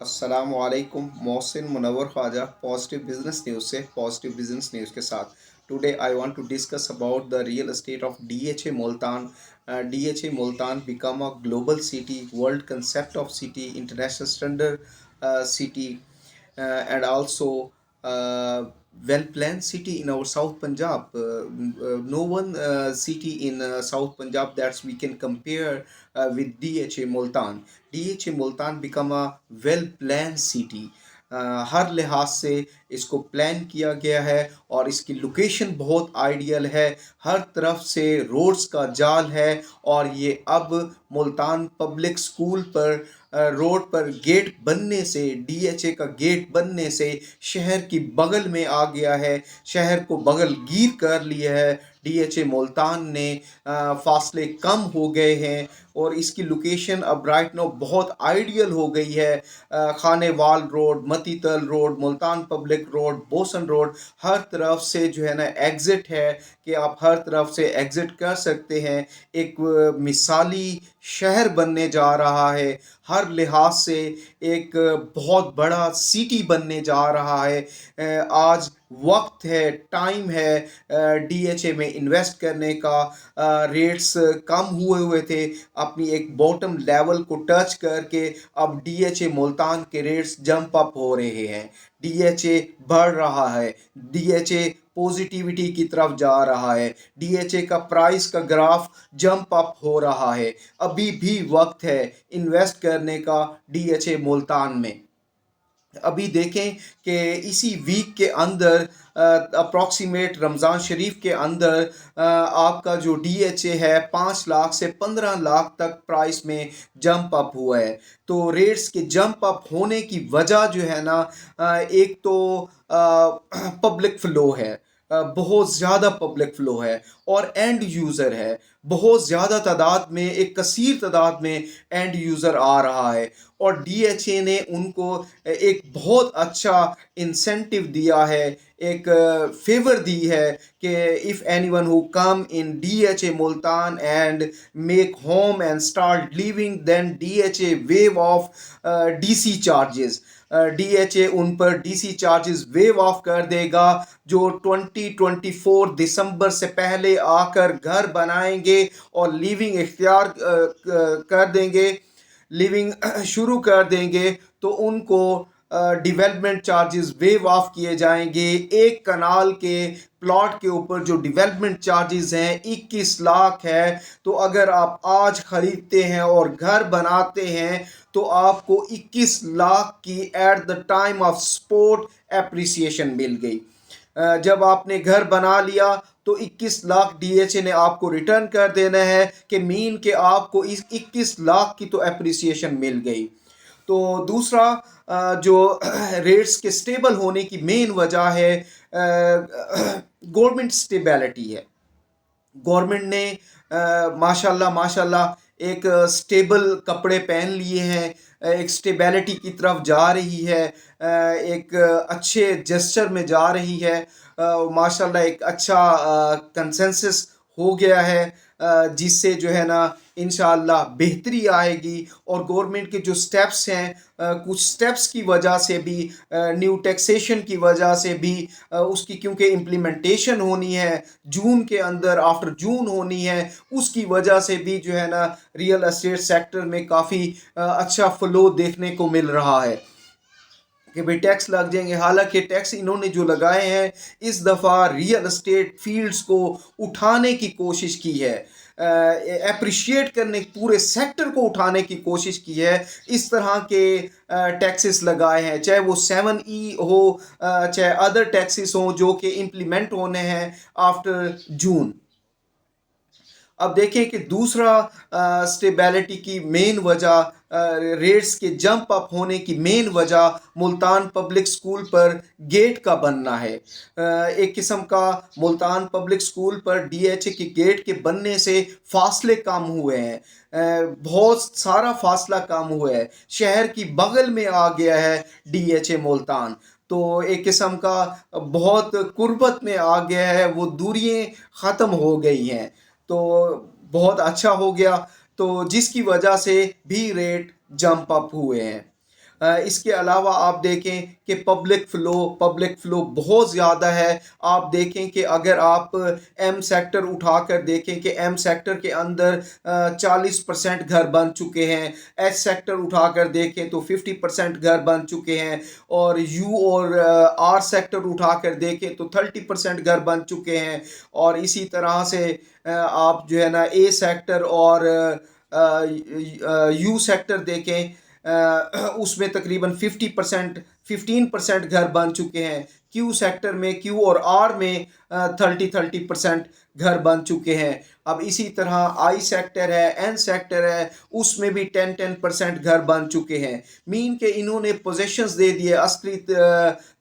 अस्सलाम वालेकुम Mohsin Munawwar Khawaja positive business news से पॉजिटिव बिजनेस न्यूज़ के साथ today I want to discuss about the real estate of DHA Multan. DHA Multan become a global city, world concept of city, international standard city, and also well planned city in our South Punjab. No one city in South Punjab that we can compare with DHA Multan. DHA Multan become a well planned city. हर लिहाज से इसको plan किया गया है और इसकी location बहुत ideal है. हर तरफ से रोड्स का जाल है और ये अब मुल्तान पब्लिक स्कूल पर रोड पर गेट बनने से, DHA का गेट बनने से शहर की बगल में आ गया है, शहर को बगल गिर कर लिया है. DHA मुल्तान ने फासले कम हो गए हैं और इसकी लोकेशन अब राइट नाउ बहुत आइडियल हो गई है. Khanewal road, Matital road, Multan public road, Bosan road, हर तरफ से जो है ना एग्ज़िट है कि आप हर तरफ से एग्ज़िट कर सकते हैं. एक मिसाली शहर बनने जा रहा है, हर लिहाज से एक बहुत बड़ा सिटी बनने जा रहा है. आज वक्त है, टाइम है DHA में इन्वेस्ट करने का. रेट्स कम हुए हुए थे, अपनी एक बॉटम लेवल को टच करके अब DHA मुल्तान के रेट्स जंप अप हो रहे हैं. DHA बढ़ रहा है, DHA पॉजिटिविटी की तरफ जा रहा है, DHA का प्राइस का ग्राफ जंप अप हो रहा है. अभी भी वक्त है इन्वेस्ट करने का DHA मुल्तान में. अभी देखें कि इसी वीक के अंदर अप्रॉक्सीमेट रमज़ान शरीफ के अंदर आपका जो DHA है 5 लाख से 15 लाख तक प्राइस में जंप अप हुआ है. तो रेट्स के जंप अप होने की वजह जो है ना, एक तो पब्लिक फ़्लो है, बहुत ज़्यादा पब्लिक फ़्लो है और एंड यूज़र है. बहुत ज़्यादा तादाद में, एक कसीर तादाद में एंड यूज़र आ रहा है और DHA ने उनको एक बहुत अच्छा इंसेंटिव दिया है, एक फेवर दी है कि if anyone who come in DHA Multan and make home and start living then DHA waive of DC charges. DHA उन पर DC चार्जेस वेव ऑफ कर देगा. जो 2024 दिसंबर से पहले आकर घर बनाएंगे और लिविंग इख्तियार कर देंगे, लिविंग शुरू कर देंगे, तो उनको डेवलपमेंट चार्जेस वेव ऑफ किए जाएंगे. एक कनाल के प्लॉट के ऊपर जो डेवलपमेंट चार्जेस हैं 21 लाख है, तो अगर आप आज ख़रीदते हैं और घर बनाते हैं तो आपको 21 लाख की at the time of sport appreciation मिल गई. जब आपने घर बना लिया तो 21 लाख DHA ने आपको रिटर्न कर देना है कि मीन के आपको इस 21 लाख की तो एप्रिसिएशन मिल गई. तो दूसरा जो रेट्स के स्टेबल होने की मेन वजह है गवर्नमेंट स्टेबिलिटी है. गवर्नमेंट ने माशाल्लाह माशाल्लाह एक स्टेबल कपड़े पहन लिए हैं, एक स्टेबिलिटी की तरफ जा रही है, एक अच्छे जेस्चर में जा रही है. माशाल्लाह एक अच्छा कंसेंसस हो गया है, जिससे जो है ना इंशाअल्लाह बेहतरी आएगी. और गवर्नमेंट के जो स्टेप्स हैं, कुछ स्टेप्स की वजह से भी, न्यू टैक्सेशन की वजह से भी, उसकी क्योंकि इम्प्लीमेंटेशन होनी है जून के अंदर, आफ्टर जून होनी है, उसकी वजह से भी जो है ना रियल एस्टेट सेक्टर में काफ़ी अच्छा फ्लो देखने को मिल रहा है कि भाई टैक्स लग जाएंगे. हालांकि टैक्स इन्होंने जो लगाए हैं इस दफ़ा रियल एस्टेट फील्ड्स को उठाने की कोशिश की है, अप्रिशिएट करने, पूरे सेक्टर को उठाने की कोशिश की है. इस तरह के टैक्सेस लगाए हैं, चाहे वो 7E हो, चाहे अदर टैक्सेस हों जो कि इम्प्लीमेंट होने हैं आफ्टर जून. अब देखें कि दूसरा स्टेबिलिटी की मेन वजह, रेट्स के जंप अप होने की मेन वजह मुल्तान पब्लिक स्कूल पर गेट का बनना है. एक किस्म का मुल्तान पब्लिक स्कूल पर DHA के गेट के बनने से फासले कम हुए हैं, बहुत सारा फासला कम हुआ है, शहर की बगल में आ गया है DHA मुल्तान. तो एक किस्म का बहुत कुर्बत में आ गया है, वो दूरियां ख़त्म हो गई हैं, तो बहुत अच्छा हो गया. तो जिसकी वजह से भी रेट जंप अप हुए हैं. اس کے علاوہ آپ دیکھیں کہ پبلک فلو بہت زیادہ ہے. آپ دیکھیں کہ اگر آپ ایم سیکٹر اٹھا کر دیکھیں کہ ایم سیکٹر کے اندر 40% گھر بن چکے ہیں. ایچ سیکٹر اٹھا کر دیکھیں تو 50% گھر بن چکے ہیں. اور یو اور آر سیکٹر اٹھا کر دیکھیں تو 30% گھر بن چکے ہیں. اور اسی طرح سے آپ جو ہے نا اے سیکٹر اور یو سیکٹر دیکھیں اس میں تقریباً 15% گھر بن چکے ہیں. کیو سیکٹر میں کیو اور آر میں 30% گھر بن چکے ہیں. اب اسی طرح آئی سیکٹر ہے, این سیکٹر ہے, اس میں بھی 10% گھر بن چکے ہیں. مین کہ انہوں نے پوزیشنز دے دیے. عسکری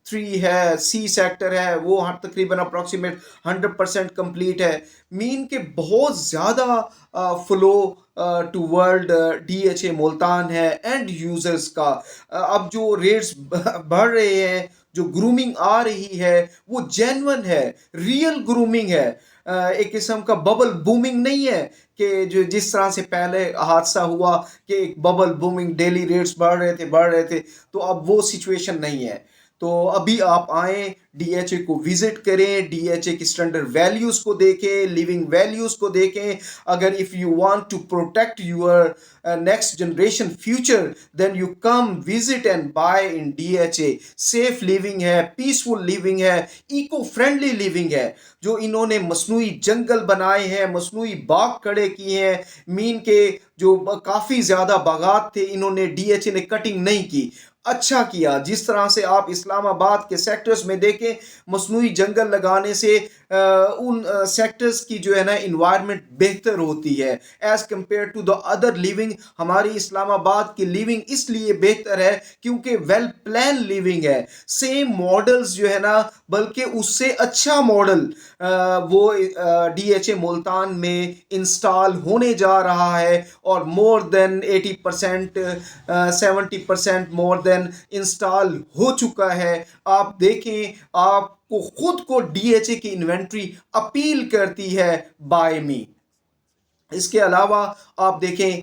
3 ہے, سی سیکٹر ہے, وہ تقریباً اپروکسیمیٹ 100% کمپلیٹ ہے. مین کہ بہت زیادہ flow to world D H A Multan ہے اینڈ یوزرز کا. اب جو ریٹس بڑھ رہے ہیں, جو گرومنگ آ رہی ہے وہ جینون ہے, ریئل گرومنگ ہے. ایک قسم کا ببل بومنگ نہیں ہے کہ جو جس طرح سے پہلے حادثہ ہوا کہ ایک ببل بومنگ, ڈیلی ریٹس بڑھ رہے تھے. تو اب وہ سچویشن نہیں ہے. تو ابھی آپ آئیں, ڈی ایچ اے کو وزٹ کریں, ڈی ایچ اے کی اسٹینڈرڈ ویلیوز کو دیکھیں, لیونگ ویلیوز کو دیکھیں. اگر if you want to protect your next generation future then you come visit and buy in D H A. Safe living ہے, پیسفل لیونگ ہے, ایکو فرینڈلی لیونگ ہے. جو انہوں نے مصنوعی جنگل بنائے ہیں, مصنوعی باغ کھڑے کیے ہیں, مین کے جو کافی زیادہ باغات تھے انہوں نے ڈی ایچ اے نے کٹنگ نہیں کی. اچھا کیا. جس طرح سے آپ اسلام آباد کے سیکٹرز میں دیکھیں مصنوعی جنگل لگانے سے ان سیکٹرز کی جو ہے نا انوائرمنٹ بہتر ہوتی ہے as compare to the other living. ہماری اسلام آباد کی لیونگ اس لیے بہتر ہے کیونکہ ویل پلان لیونگ ہے. سیم ماڈلز جو ہے نا بلکہ اس سے اچھا ماڈل وہ ڈی ایچ اے ملتان میں انسٹال ہونے جا رہا ہے. اور مور دین 80% 70% مور دین انسٹال ہو چکا ہے. آپ دیکھیں, آپ کو خود کو ڈی ایچ اے کی انوینٹری اپیل کرتی ہے بائی می. اس کے علاوہ آپ دیکھیں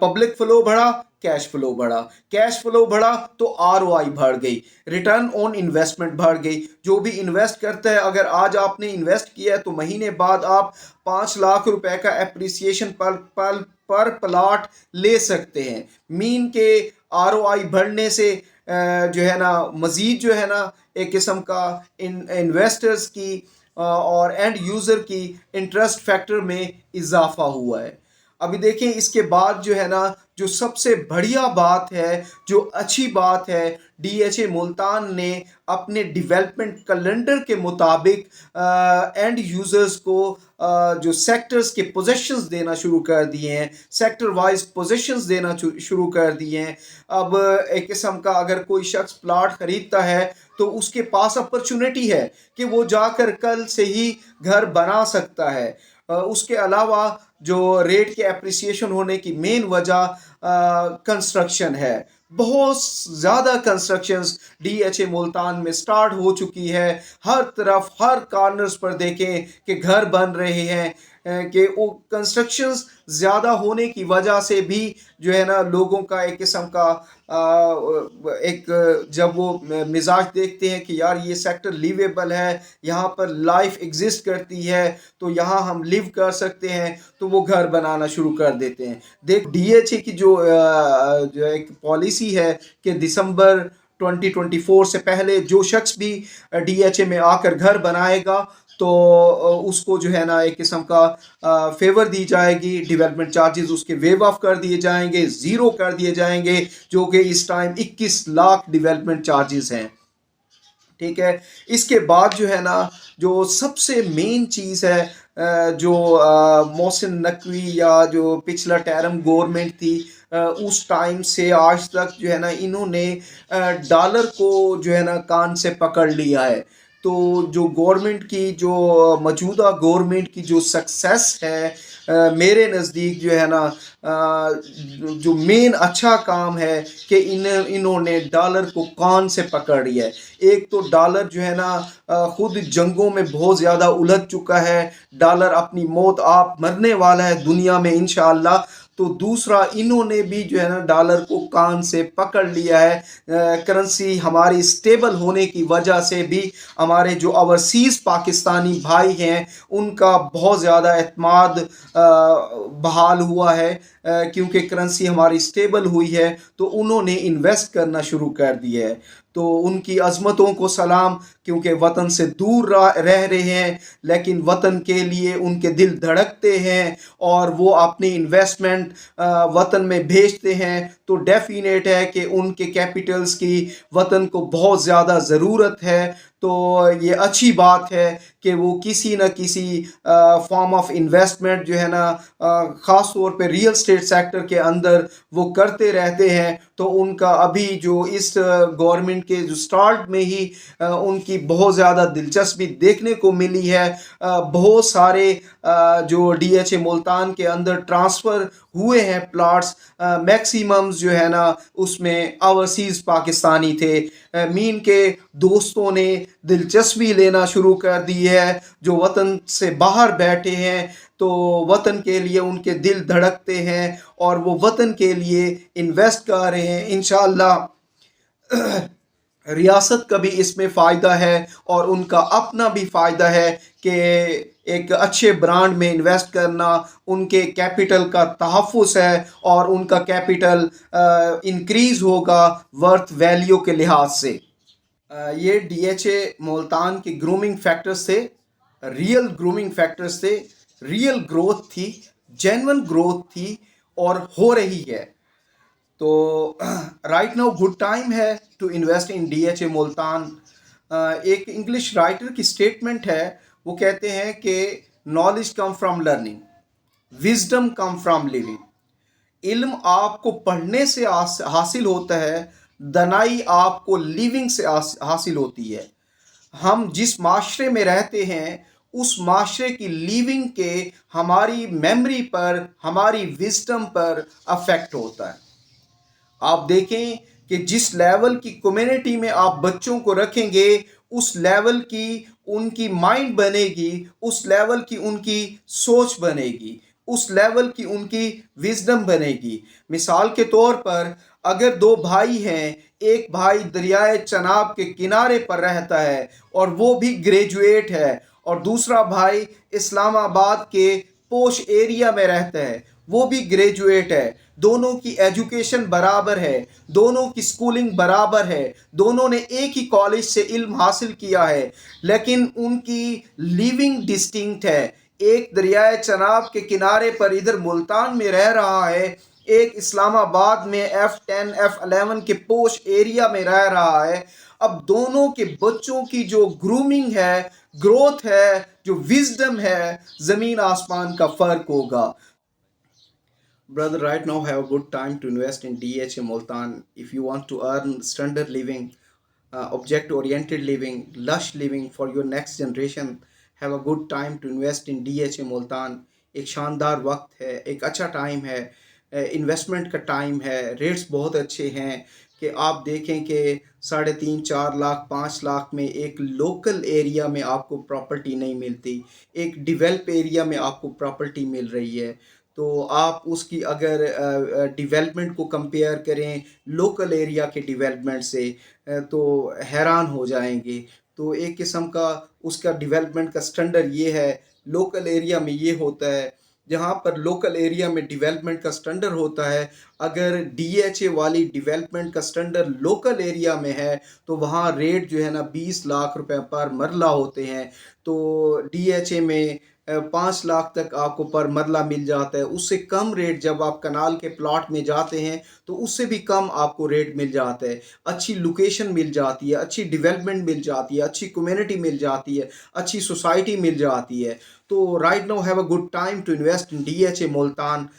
پبلک فلو بڑھا, کیش فلو بڑھا. کیش فلو بڑھا تو آر او آئی بڑھ گئی, ریٹرن آن انویسٹمنٹ بڑھ گئی. جو بھی انویسٹ کرتا ہے, اگر آج آپ نے انویسٹ کیا ہے تو مہینے بعد آپ 5 لاکھ روپے کا اپریسیشن پر پلاٹ لے سکتے ہیں. مین کے آر او آئی بڑھنے سے جو ہے نا مزید جو ہے نا ایک قسم کا انویسٹرز کی اور اینڈ یوزر کی انٹرسٹ فیکٹر میں اضافہ ہوا ہے. ابھی دیکھیں اس کے بعد جو ہے نا جو سب سے بڑھیا بات ہے, جو اچھی بات ہے, ڈی ایچ اے ملتان نے اپنے ڈیولپمنٹ کیلنڈر کے مطابق اینڈ یوزرز کو جو سیکٹرز کے پوزیشنز دینا شروع کر دیے ہیں, سیکٹر وائز پوزیشنز دینا شروع کر دیے ہیں. اب ایک قسم کا اگر کوئی شخص پلاٹ خریدتا ہے تو اس کے پاس اپرچونٹی ہے کہ وہ جا کر کل سے ہی گھر بنا سکتا ہے. اس کے علاوہ جو ریٹ کے اپریسیشن ہونے کی مین وجہ کنسٹرکشن ہے. بہت زیادہ constructions D H A Multan میں سٹارٹ ہو چکی ہے. ہر طرف ہر کارنرز پر دیکھیں کہ گھر بن رہے ہیں, کہ وہ کنسٹرکشنز زیادہ ہونے کی وجہ سے بھی جو ہے نا لوگوں کا ایک قسم کا ایک جب وہ مزاج دیکھتے ہیں کہ یار یہ سیکٹر لیویبل ہے, یہاں پر لائف ایگزسٹ کرتی ہے, تو یہاں ہم لیو کر سکتے ہیں, تو وہ گھر بنانا شروع کر دیتے ہیں. دیکھ ڈی ایچ اے کی جو ایک پالیسی ہے کہ دسمبر 2024 سے پہلے جو شخص بھی ڈی ایچ اے میں آ کر گھر بنائے گا تو اس کو جو ہے نا ایک قسم کا فیور دی جائے گی. ڈیولپمنٹ چارجز اس کے ویو آف کر دیے جائیں گے, زیرو کر دیے جائیں گے, جو کہ اس ٹائم 21 لاکھ ڈیولپمنٹ چارجز ہیں. ٹھیک ہے. اس کے بعد جو ہے نا جو سب سے مین چیز ہے, جو محسن نقوی یا جو پچھلا ٹرم گورنمنٹ تھی اس ٹائم سے آج تک جو ہے نا انہوں نے ڈالر کو جو ہے نا کان سے پکڑ لیا ہے. تو جو گورنمنٹ کی جو موجودہ گورنمنٹ کی جو سکسیس ہے میرے نزدیک جو ہے نا جو مین اچھا کام ہے کہ انہوں نے ڈالر کو کان سے پکڑ لیا ہے. ایک تو ڈالر جو ہے نا خود جنگوں میں بہت زیادہ الجھ چکا ہے, ڈالر اپنی موت آپ مرنے والا ہے دنیا میں انشاءاللہ. तो दूसरा इन्होंने भी जो है ना डॉलर को कान से पकड़ लिया है। करेंसी हमारी स्टेबल होने की वजह से भी हमारे जो ओवरसीज़ पाकिस्तानी भाई हैं उनका बहुत ज़्यादा एतमाद बहाल हुआ है, क्योंकि करेंसी हमारी स्टेबल हुई है तो उन्होंने इन्वेस्ट करना शुरू कर दिया है। तो उनकी अज़मतों को सलाम, क्योंकि वतन से दूर रह रहे हैं लेकिन वतन के लिए उनके दिल धड़कते हैं और वो अपनी इन्वेस्टमेंट वतन में भेजते हैं। तो डेफिनेट है कि उनके कैपिटल्स की वतन को बहुत ज़्यादा ज़रूरत है। तो ये अच्छी बात है कि वो किसी न किसी फॉर्म ऑफ इन्वेस्टमेंट जो है ना ख़ास तौर पे रियल स्टेट सेक्टर के अंदर वो करते रहते हैं। तो उनका अभी जो इस गवर्नमेंट के जो स्टार्ट में ही उनकी बहुत ज़्यादा दिलचस्पी देखने को मिली है। बहुत सारे जो DHA मुल्तान के अंदर ट्रांसफ़र हुए हैं प्लाट्स, मैक्सिमम्स जो है ना उसमें ओवरसीज़ पाकिस्तानी थे। मीन के दोस्तों ने दिलचस्पी लेना शुरू कर दी है जो वतन से बाहर बैठे हैं। तो वतन के लिए उनके दिल धड़कते हैं और वो वतन के लिए इन्वेस्ट कर रहे हैं। इंशाअल्लाह रियासत का भी इसमें फ़ायदा है और उनका अपना भी फ़ायदा है कि एक अच्छे ब्रांड में इन्वेस्ट करना उनके कैपिटल का तहफ़्फ़ुज़ है और उनका कैपिटल इंक्रीज़ होगा वर्थ वैल्यू के लिहाज से। ये DHA मुल्तान के ग्रूमिंग फैक्टर्स थे, रियल ग्रूमिंग फैक्टर्स थे, रियल ग्रोथ थी, जेन्युइन ग्रोथ थी और हो रही है। तो राइट नाउ गुड टाइम है to invest in DHA Multan. एक इंग्लिश राइटर की स्टेटमेंट है, वो कहते हैं कि knowledge come from learning, wisdom come from living. इल्म आपको पढ़ने से हासिल होता है, दनाई आपको लिविंग से हासिल होती है। हम जिस माशरे में रहते हैं उस माशरे की लिविंग के हमारी मेमोरी पर, हमारी विजडम पर अफेक्ट होता है। आप देखें कि जिस लेवल की कम्युनिटी में आप बच्चों को रखेंगे उस लेवल की उनकी माइंड बनेगी, उस लेवल की उनकी सोच बनेगी, उस लेवल की उनकी विजडम बनेगी। मिसाल के तौर पर अगर दो भाई हैं, एक भाई दरियाए चनाब के किनारे पर रहता है और वो भी ग्रेजुएट है और दूसरा भाई इस्लामाबाद के पोश एरिया में रहता है, वो भी ग्रेजुएट है। दोनों की एजुकेशन बराबर है, दोनों की स्कूलिंग बराबर है, दोनों ने एक ही कॉलेज से इल्म हासिल किया है, लेकिन उनकी लिविंग डिस्टिंक्ट है। एक दरियाए चनाब के किनारे पर इधर मुल्तान में रह रहा है, एक इस्लामाबाद में F10 F11 के पोश एरिया में रह रहा है। अब दोनों के बच्चों की जो ग्रूमिंग है, ग्रोथ है, जो विजडम है, ज़मीन आसमान का फ़र्क होगा। Brother, right now have a good time to invest in DHA Multan. If you want to earn standard living, object-oriented living, lush living for your next generation, have a good time to invest in DHA Multan. एक शानदार वक्त है, एक अच्छा time है, investment का time है, rates बहुत अच्छे हैं कि आप देखें कि 3.5 4 लाख 5 लाख में एक लोकल एरिया में आपको प्रॉपर्टी नहीं मिलती, एक डेवलप एरिया में आपको प्रॉपर्टी मिल रही है। तो आप उसकी अगर डेवलपमेंट को कंपेयर करें लोकल एरिया के डेवलपमेंट से तो हैरान हो जाएंगे। तो एक किस्म का उसका डेवलपमेंट का स्टैंडर्ड ये है, लोकल एरिया में ये होता है, जहाँ पर लोकल एरिया में डेवलपमेंट का स्टैंडर्ड होता है, अगर DHA वाली डेवलपमेंट का स्टैंडर्ड लोकल एरिया में है तो वहाँ रेट जो है ना 20 लाख रुपए पर मरला होते हैं। तो DHA में 5 लाख तक आपको पर मरला मिल जाता है। उससे कम रेट जब आप कनाल के प्लॉट में जाते हैं तो उससे भी कम आपको रेट मिल जाता है। अच्छी लोकेशन मिल जाती है, अच्छी डेवलपमेंट मिल जाती है, अच्छी कम्युनिटी मिल जाती है, अच्छी सोसाइटी मिल जाती है। तो right now have a good time to invest in DHA Multan.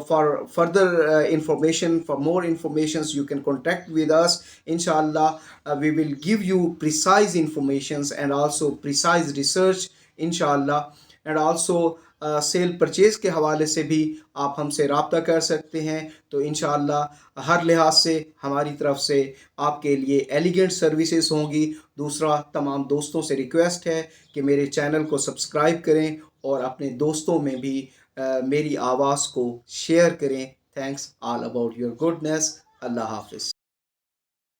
For further information, for more informations, you can contact with us. Inshallah, we will give you precise informations and also precise research, इंशाअल्लाह। And also cell purchase के हवाले से भी आप हमसे रब्ता कर सकते हैं। तो इंशाअल्लाह हर लिहाज से हमारी तरफ से आपके लिए एलिगेंट सर्विसेज होंगी। दूसरा, तमाम दोस्तों से रिक्वेस्ट है कि मेरे चैनल को सब्सक्राइब करें और अपने दोस्तों में भी میری آواز کو شیئر کریں. Thanks all about your goodness. اللہ حافظ.